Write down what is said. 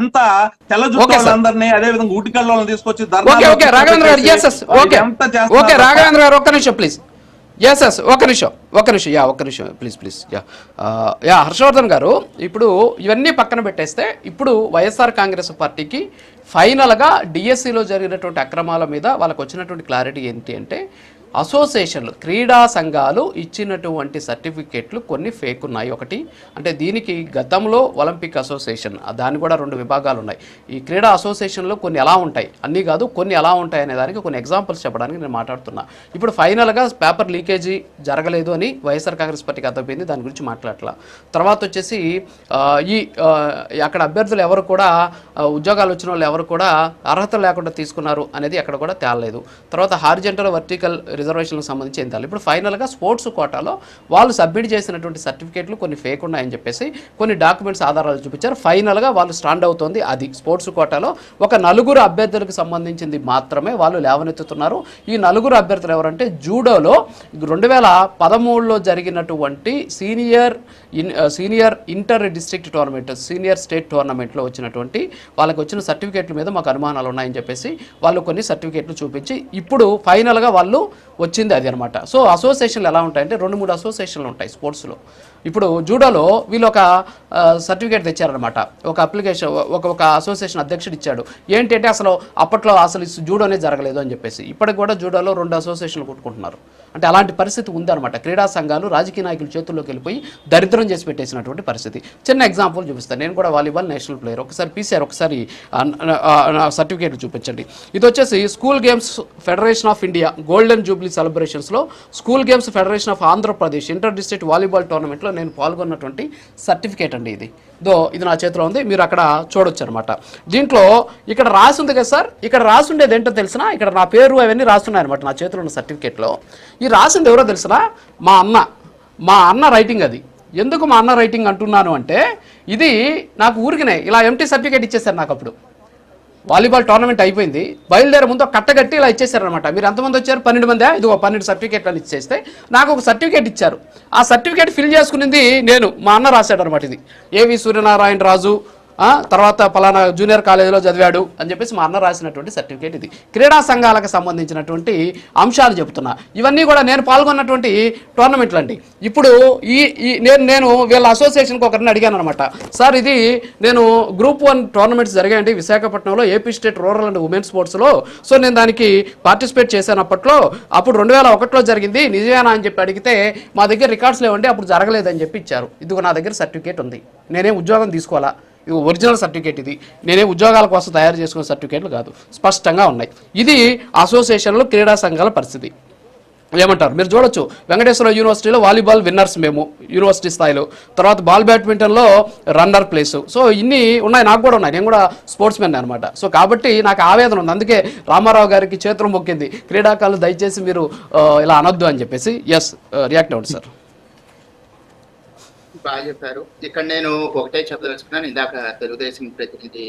అంతా తెల్ల జుట్టు వాళ్ళందరినీ అదే విధంగా ఊటికల్లో తీసుకొచ్చి రాఘవేంద్ర గారు ఒక్క నిమిషం ప్లీజ్. ఒక్క నిమిషం ప్లీజ్. హర్షవర్ధన్ గారు, ఇప్పుడు ఇవన్నీ పక్కన పెట్టేస్తే ఇప్పుడు వైఎస్ఆర్ కాంగ్రెస్ పార్టీకి ఫైనల్గా డిఎస్సిలో జరిగినటువంటి అక్రమాల మీద వాళ్ళకు వచ్చినటువంటి క్లారిటీ ఏంటి అంటే, అసోసియేషన్లు క్రీడా సంఘాలు ఇచ్చినటువంటి సర్టిఫికేట్లు కొన్ని ఫేక్ ఉన్నాయి. ఒకటి అంటే దీనికి గతంలో ఒలింపిక్ అసోసియేషన్, దాన్ని కూడా 2 విభాగాలు ఉన్నాయి. ఈ క్రీడా అసోసియేషన్లో కొన్ని ఎలా ఉంటాయి, అన్నీ కాదు కొన్ని ఎలా ఉంటాయి అనే దానికి కొన్ని ఎగ్జాంపుల్స్ చెప్పడానికి నేను మాట్లాడుతున్నా. ఇప్పుడు ఫైనల్గా పేపర్ లీకేజీ జరగలేదు అని వైఎస్ఆర్ కాంగ్రెస్ పార్టీకి అర్థమైంది, దాని గురించి మాట్లాడట్లా. తర్వాత వచ్చేసి అక్కడ అభ్యర్థులు ఎవరు కూడా ఉద్యోగాలు వచ్చిన వాళ్ళు ఎవరు కూడా అర్హత లేకుండా తీసుకున్నారు అనేది అక్కడ కూడా తేలలేదు. తర్వాత హారిజంటల్ వర్టికల్ రిజర్వేషన్లకు సంబంధించి ఏం తేలి. ఇప్పుడు ఫైనల్గా స్పోర్ట్స్ కోటాలో వాళ్ళు సబ్మిట్ చేసినటువంటి సర్టిఫికేట్లు కొన్ని ఫేక్ ఉన్నాయని చెప్పేసి కొన్ని డాక్యుమెంట్స్ ఆధారాలు చూపించారు. ఫైనల్గా వాళ్ళు స్టాండ్ అవుతోంది అది స్పోర్ట్స్ కోటాలో ఒక 4 అభ్యర్థులకు సంబంధించింది మాత్రమే వాళ్ళు లేవనెత్తుతున్నారు. ఈ 4 అభ్యర్థులు ఎవరంటే జూడోలో 2013లో జరిగినటువంటి senior inter district tournament, senior state టోర్నమెంట్లో వచ్చినటువంటి వాళ్ళకి వచ్చిన సర్టిఫికేట్ల మీద మాకు అనుమానాలు ఉన్నాయని చెప్పేసి వాళ్ళు కొన్ని సర్టిఫికేట్లు చూపించి ఇప్పుడు ఫైనల్గా వాళ్ళు వచ్చింది అది అనమాట. సో అసోసియేషన్లు ఎలా ఉంటాయంటే 2-3 అసోసియేషన్లు ఉంటాయి స్పోర్ట్స్లో. ఇప్పుడు జూడోలో వీళ్ళు ఒక సర్టిఫికేట్ తెచ్చారనమాట, ఒక అప్లికేషన్ ఒక అసోసియేషన్ అధ్యక్షుడు ఇచ్చాడు. ఏంటంటే అసలు అప్పట్లో అసలు జూడోనే జరగలేదు అని చెప్పేసి. ఇప్పటికి కూడా జూడోలో 2 అసోసియేషన్లు కొట్టుకుంటున్నారు. అంటే అలాంటి పరిస్థితి ఉందన్నమాట. క్రీడా సంఘాలు రాజకీయ నాయకుల చేతుల్లోకి వెళ్ళిపోయి దరిద్రం చేసి పెట్టేసినటువంటి పరిస్థితి. చిన్న ఎగ్జాంపుల్ చూపిస్తాను. నేను కూడా వాలీబాల్ నేషనల్ ప్లేయర్. ఒకసారి పీసీఆర్ ఒకసారి సర్టిఫికేట్ చూపించండి. ఇది వచ్చేసి school games federation of India golden Jubilee సెలబ్రేషన్స్లో school games federation of Andhra Pradesh inter district volleyball టోర్నమెంట్లో నేను పాల్గొన్నటువంటి సర్టిఫికేట్ అండి ఇది నా చేతిలో ఉంది, మీరు అక్కడ చూడొచ్చు అనమాట. దీంట్లో ఇక్కడ రాసి ఉంది కదా సార్, ఇక్కడ రాసి ఉండేది ఏంటో తెలిసినా, ఇక్కడ నా పేరు అవన్నీ రాస్తున్నాయి అనమాట నా చేతిలో ఉన్న సర్టిఫికేట్లో. ఈ రాసింది ఎవరో తెలిసినా మా అన్న రైటింగ్. అది ఎందుకు మా అన్న రైటింగ్ అంటున్నాను అంటే, ఇది నాకు ఊరికినే ఇలా ఎంటీ సర్టిఫికేట్ ఇచ్చేసారు నాకు. అప్పుడు వాలీబాల్ టోర్నమెంట్ అయిపోయింది, బయలుదేరే ముందు కట్టగట్టి ఇలా ఇచ్చేసారనమాట. మీరు ఎంతమంది వచ్చారు? 12 మంది. ఇదిగో 12 సర్టిఫికేట్లు అని ఇచ్చేస్తే నాకు ఒక సర్టిఫికేట్ ఇచ్చారు. ఆ సర్టిఫికేట్ ఫిల్ చేసుకునింది నేను, మా అన్న రాశాడు అనమాట. ఇది ఏవి సూర్యనారాయణ రాజు, తర్వాత పలానా జూనియర్ కాలేజీలో చదివాడు అని చెప్పేసి మా అన్న రాసినటువంటి సర్టిఫికేట్. ఇది క్రీడా సంఘాలకు సంబంధించినటువంటి అంశాలు చెబుతున్నా. ఇవన్నీ కూడా నేను పాల్గొన్నటువంటి టోర్నమెంట్లు అండి. ఇప్పుడు నేను వీళ్ళ అసోసియేషన్కి ఒకరిని అడిగాను అనమాట, సార్ ఇది నేను గ్రూప్ 1 టోర్నమెంట్స్ జరిగాయండి విశాఖపట్నంలో AP state rural and women స్పోర్ట్స్లో. సో నేను దానికి పార్టిసిపేట్ చేశాను అప్పుడు 2001లో జరిగింది, నిజమేనా అని చెప్పి అడిగితే మా దగ్గర రికార్డ్స్ లేవండి, అప్పుడు జరగలేదని చెప్పి ఇచ్చారు. ఇదిగో నా దగ్గర సర్టిఫికేట్ ఉంది, నేనేం ఉద్యోగం తీసుకోవాలా, ఇది ఒరిజినల్ సర్టిఫికేట్. ఇది నేనే ఉద్యోగాల కోసం తయారు చేసుకున్న సర్టిఫికేట్లు కాదు, స్పష్టంగా ఉన్నాయి. ఇది అసోసియేషన్లు క్రీడా సంఘాల పరిస్థితి. ఏమంటారు మీరు చూడొచ్చు. వెంకటేశ్వర యూనివర్సిటీలో వాలీబాల్ విన్నర్స్ మేము యూనివర్సిటీ స్థాయిలో, తర్వాత బాల్ బ్యాడ్మింటన్లో రన్నర్ ప్లేస్. సో ఇన్ని ఉన్నాయి, నాకు కూడా ఉన్నాయి, నేను కూడా స్పోర్ట్స్ మెన్ అనమాట. సో కాబట్టి నాకు ఆవేదన ఉంది. అందుకే రామారావు గారికి చేతులు మొక్కింది, క్రీడాకారులు దయచేసి మీరు ఇలా అనొద్దు అని చెప్పేసి. రియాక్ట్ అవ్వండి సార్. బాగా చెప్పారు. ఇక్కడ నేను ఒకటే చెప్పదలుచుకున్నాను. ఇందాక తెలుగుదేశం ప్రతినిధి